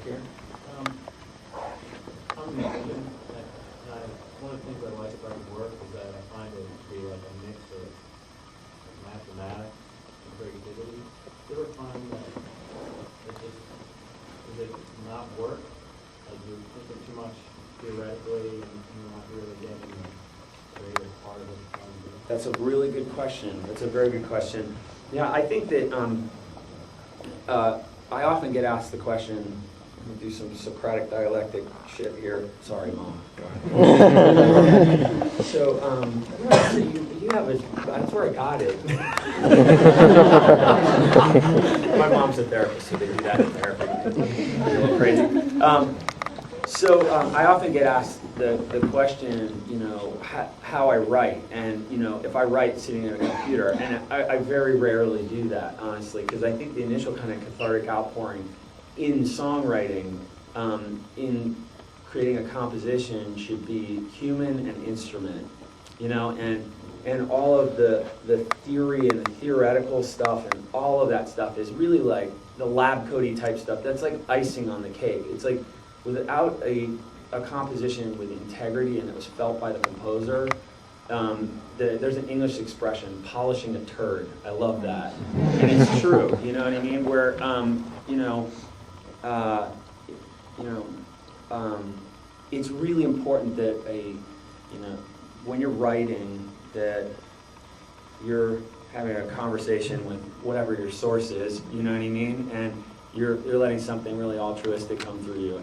here. I'm a musician, and one of the things I like about your work is that I find it to be like a mix of mathematics and creativity. Do you ever find that does it not work? Like you're thinking too much theoretically and you're not really getting the creative part of what you're trying to do? That's a really good question. That's a very good question. Yeah, I think that I often get asked the question, let me do some Socratic dialectic shit here. Sorry, Mom. So you have a, that's where I got it. My mom's a therapist, so they do that in therapy. A little crazy. I often get asked the question, you know, how I write, and you know, if I write sitting at a computer, and I very rarely do that, honestly, because I think the initial kind of cathartic outpouring in songwriting, in creating a composition, should be human and instrument, you know, and all of the theory and the theoretical stuff and all of that stuff is really like the lab coaty type stuff. That's like icing on the cake. It's like without a composition with integrity and that was felt by the composer, there's an English expression, polishing a turd. I love that. And it's true, you know what I mean? Where, it's really important that when you're writing, that you're having a conversation with whatever your source is, you know what I mean? And you're letting something really altruistic come through you.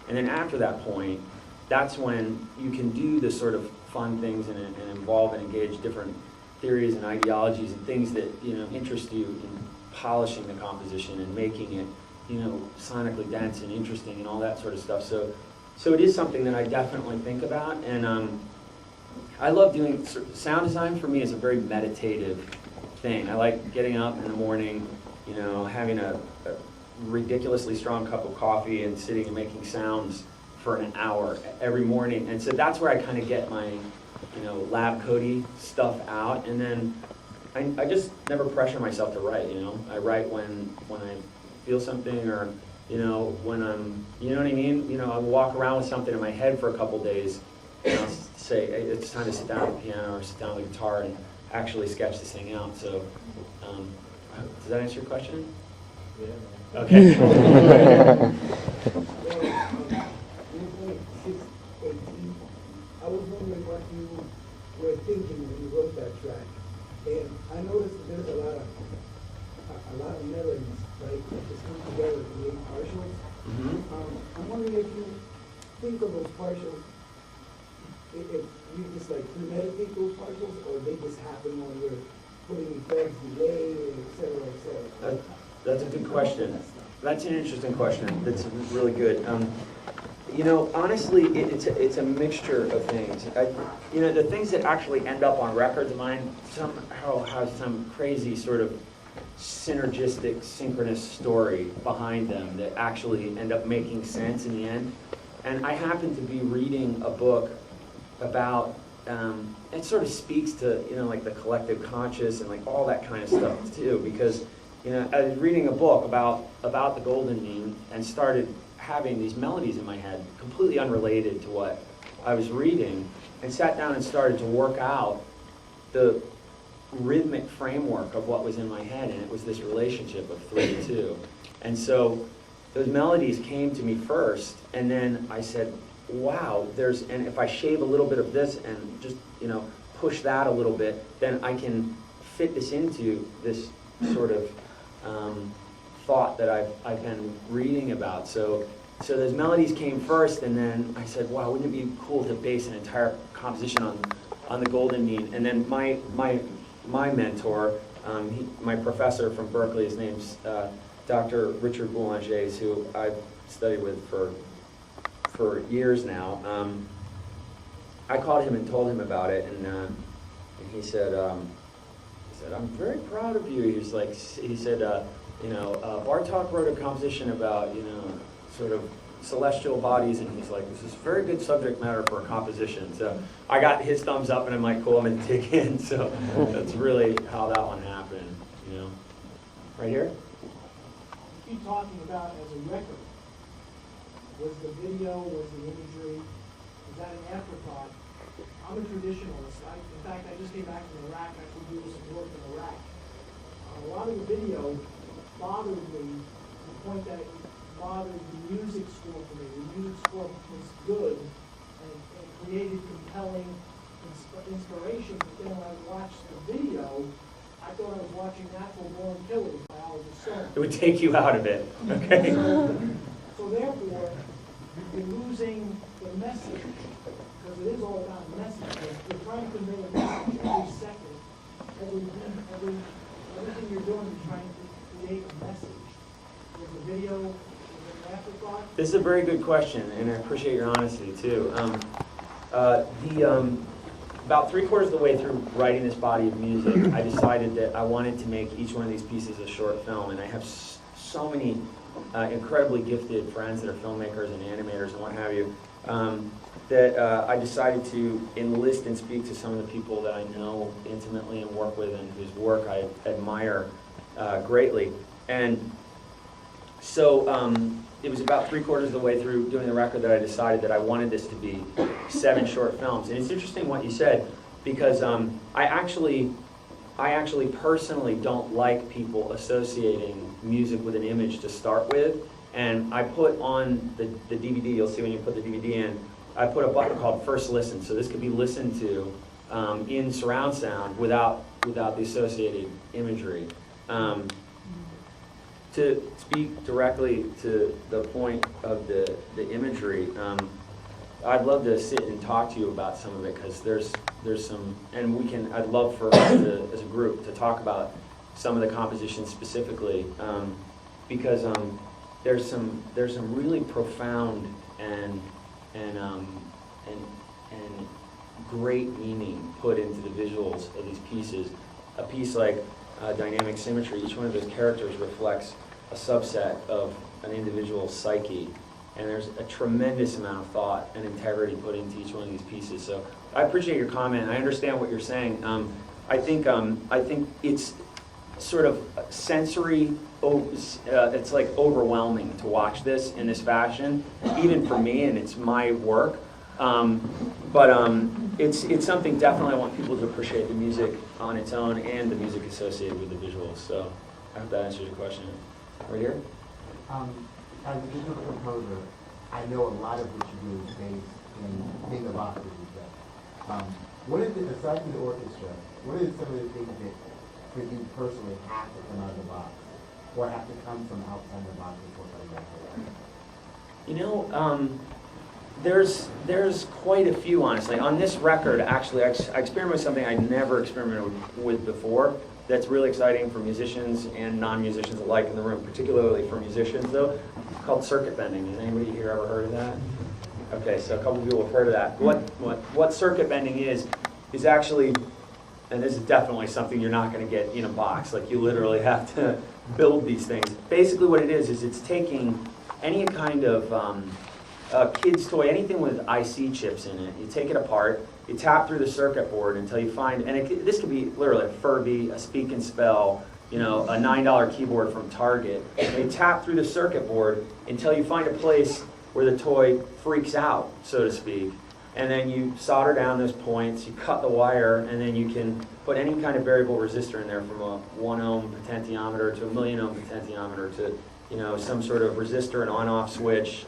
And then after that point, that's when you can do the sort of fun things and involve and engage different theories and ideologies and things that, you know, interest you in polishing the composition and making it, you know, sonically dense and interesting and all that sort of stuff. So it is something that I definitely think about, and I love doing sound design. For me is a very meditative thing. I like getting up in the morning, you know, having a ridiculously strong cup of coffee and sitting and making sounds for an hour every morning. And so that's where I kind of get my, you know, lab coaty stuff out. And then I just never pressure myself to write, you know. I write when I feel something, or, you know, when I'm, you know what I mean? You know, I walk around with something in my head for a couple days, and I'll say, hey, it's time to sit down at the piano or sit down with the guitar and actually sketch this thing out. So, does that answer your question? Yeah. Okay. I was wondering what you were thinking when you wrote that track, and I noticed that there's a lot of melodies, right, that just come together to make partials. I'm wondering if you think of those partials, if you just like premeditate those partials, or they just happen when you're putting effects, delay, et cetera, et cetera. That's a good question. That's an interesting question. That's really good. You know, honestly, it's a mixture of things. You know, the things that actually end up on records of mine somehow have some crazy sort of synergistic, synchronous story behind them that actually end up making sense in the end. And I happen to be reading a book about, it sort of speaks to, you know, like the collective conscious and like all that kind of stuff too, because, you know, I was reading a book about the Golden Mean and started having these melodies in my head, completely unrelated to what I was reading, and sat down and started to work out the rhythmic framework of what was in my head, and it was this relationship of 3 to 2. And so those melodies came to me first, and then I said, wow, and if I shave a little bit of this and just, you know, push that a little bit, then I can fit this into this sort of thought that I've been reading about. So those melodies came first, and then I said, wow, wouldn't it be cool to base an entire composition on the Golden Mean? And then my mentor, my professor from Berkeley, his name's Dr. Richard Boulanger, who I've studied with for years now. I called him and told him about it, and he said, I'm very proud of you. He said, you know, Bartók wrote a composition about, you know, sort of celestial bodies, and he's like, this is very good subject matter for a composition. So I got his thumbs up, and I'm like, cool, I'm gonna dig in. So that's really how that one happened, you know. Right here? You keep talking about as a record. Was the video, was the imagery, was that an afterthought? I'm a traditionalist. In fact, I just came back from Iraq, actually doing some work in Iraq. A lot of the video bothered me to the point that it bothered the music score for me. The music score was good and created compelling inspiration, but then when I watched the video, I thought I was watching Natural Born Killers by Oliver Stone. It would take you out of it, okay? So therefore, you're losing the message, because it is all about message. You're trying to convey a message every second. Everything you're doing, you're trying to create a message. Was the video, was it an afterthought? This is a very good question, and I appreciate your honesty too. About 3/4 of the way through writing this body of music, I decided that I wanted to make each one of these pieces a short film, and I have so many incredibly gifted friends that are filmmakers and animators and what have you, that I decided to enlist and speak to some of the people that I know intimately and work with and whose work I admire greatly. And so it was about 3/4 of the way through doing the record that I decided that I wanted this to be 7 short films. And it's interesting what you said, because I actually personally don't like people associating music with an image to start with. And I put on the DVD, you'll see when you put the DVD in, I put a button called First Listen. So this could be listened to in surround sound without the associated imagery. To speak directly to the point of the imagery, I'd love to sit and talk to you about some of it, because there's some, and I'd love for us to, as a group, to talk about some of the compositions specifically, because there's some really profound and great meaning put into the visuals of these pieces. A piece like Dynamic Symmetry, each one of those characters reflects a subset of an individual's psyche, and there's a tremendous amount of thought and integrity put into each one of these pieces. So I appreciate your comment. I understand what you're saying. I think it's sort of sensory. It's like overwhelming to watch this in this fashion, even for me, and it's my work. But it's something definitely I want people to appreciate the music on its own and the music associated with the visuals. So I hope that answers your question. Right here? As a digital composer, I know a lot of what you do is based in the box, as you said. What is it, aside from the orchestra, what are some of the things that, for you personally, have to come out of the box, or have to come from outside the box before coming back to life? You know, there's quite a few, honestly. On this record, actually, I experimented with something I never experimented with before. That's really exciting for musicians and non-musicians alike in the room, particularly for musicians, though, called circuit bending. Has anybody here ever heard of that? Okay, so a couple of people have heard of that. What circuit bending is actually, and this is definitely something you're not going to get in a box. Like, you literally have to build these things. Basically what it is it's taking any kind of kid's toy, anything with IC chips in it, you take it apart, you tap through the circuit board until you find, and this could be literally a Furby, a Speak and Spell, you know, a $9 keyboard from Target. And you tap through the circuit board until you find a place where the toy freaks out, so to speak. And then you solder down those points, you cut the wire, and then you can put any kind of variable resistor in there, from a 1 ohm potentiometer to a 1,000,000 ohm potentiometer to, you know, some sort of resistor and on-off switch,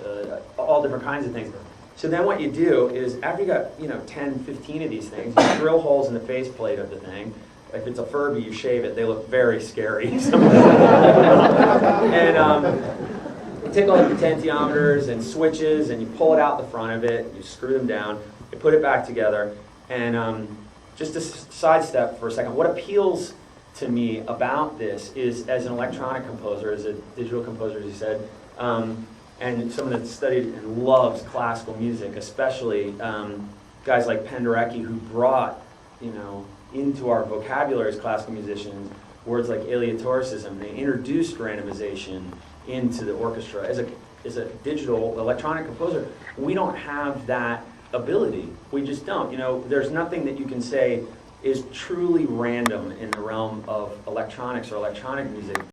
all different kinds of things. So then what you do is, after you got, you know, 10, 15 of these things, you drill holes in the faceplate of the thing. If it's a Furby, you shave it. They look very scary. And you take all the potentiometers and switches, and you pull it out the front of it, you screw them down, you put it back together, and just to sidestep for a second, what appeals to me about this is, as an electronic composer, as a digital composer, as you said, and someone that studied and loves classical music, especially guys like Penderecki, who brought, you know, into our vocabulary as classical musicians words like aleatoricism. They introduced randomization into the orchestra. As a digital electronic composer, we don't have that ability. We just don't. You know, there's nothing that you can say is truly random in the realm of electronics or electronic music.